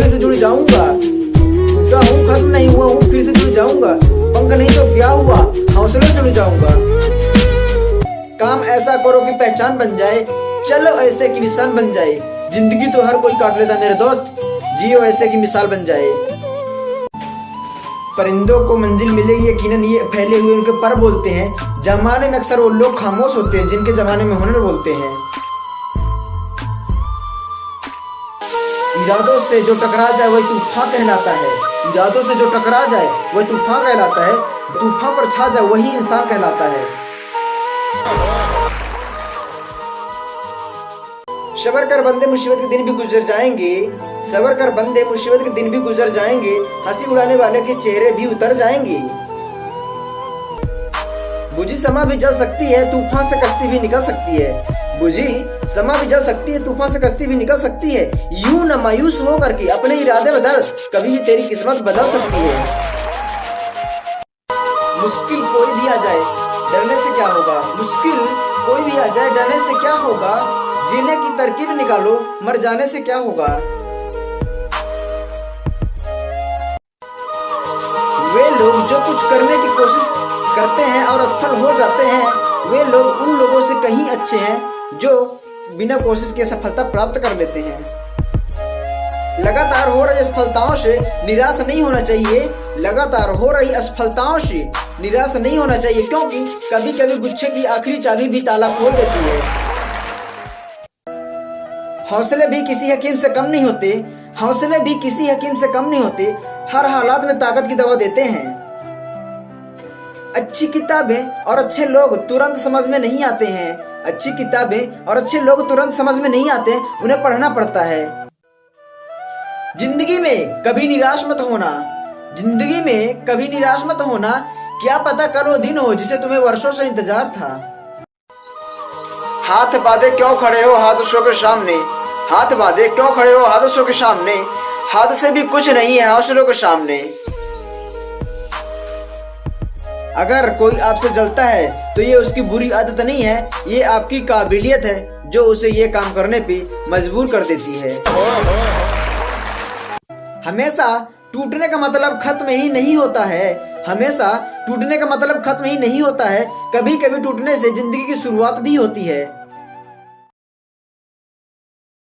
फिर से जुड़ जाऊंगा। टूटा हूँ, खत्म नहीं हुआ हूँ, फिर से जुड़ जाऊंगा। पंख नहीं तो क्या हुआ, हौसले से जुड़ जाऊंगा। काम ऐसा करो कि पहचान बन जाए, चलो ऐसे की निशान बन जाए। जिंदगी तो हर कोई काट लेता मेरे दोस्त, जियो ऐसे की मिसाल बन जाए। परिंदों को मंजिल मिलेगी यकीनन, ये फैले हुए उनके पर बोलते हैं। जमाने में अक्सर वो लोग खामोश होते हैं जिनके जमाने में हुनर बोलते हैं। इरादों से जो टकरा जाए वही तूफान कहलाता है। इरादों से जो टकरा जाए वही तूफान कहलाता है। तूफान पर छा जाए वही इंसान कहलाता है। सबर कर बंदे, मुसीबत के दिन भी गुजर जाएंगे। सबर कर बंदे, मुसीबत के दिन भी गुजर जाएंगे। हंसी उड़ाने वाले के चेहरे भी उतर जाएंगे। बुझी समा भी जल सकती है, तूफान से कश्ती भी निकल सकती है। बुझी समा भी जल सकती है, तूफान से कश्ती भी निकल सकती है। यूं न मायूस हो करके अपने इरादे बदल, कभी भी तेरी किस्मत बदल सकती है। मुश्किल कोई भी आ जाए, डरने से क्या होगा। मुश्किल कोई भी आ जाए, डरने से क्या होगा। जीने की तरकीब निकालो, मर जाने से क्या होगा। वे लोग जो कुछ करने की कोशिश करते हैं और असफल हो जाते हैं, वे लोग उन लोगों से कहीं अच्छे हैं जो बिना कोशिश के सफलता प्राप्त कर लेते हैं। लगातार हो रही असफलताओं से निराश नहीं होना चाहिए। लगातार हो रही असफलताओं से निराश नहीं होना चाहिए, क्योंकि कभी कभी गुच्छे की आखिरी चाबी भी ताला खोल देती है। हौसले भी किसी हकीम से कम नहीं होते। हौसले भी किसी हकीम से कम नहीं होते। हर हालात में ताकत की दवा देते हैं। अच्छी किताबें और अच्छे लोग तुरंत समझ में नहीं आते हैं। अच्छी किताबें और अच्छे लोग तुरंत समझ में नहीं आते, उन्हें पढ़ना पड़ता है। जिंदगी में कभी निराश मत होना। जिंदगी में कभी निराश मत होना। क्या पता कल वो दिन हो जिसे तुम्हें वर्षों से इंतजार था। हाथ बांधे क्यों खड़े हो हादसों के सामने। हाथ बांधे क्यों खड़े हो हादसों के सामने। हाथ से भी कुछ नहीं है हौसलों के सामने। अगर कोई आपसे जलता है तो ये उसकी बुरी आदत नहीं है, ये आपकी काबिलियत है जो उसे ये काम करने पे मजबूर कर देती है। हमेशा टूटने का मतलब खत्म ही नहीं होता है। हमेशा टूटने का मतलब खत्म ही नहीं होता है। कभी कभी टूटने से जिंदगी की शुरुआत भी होती है।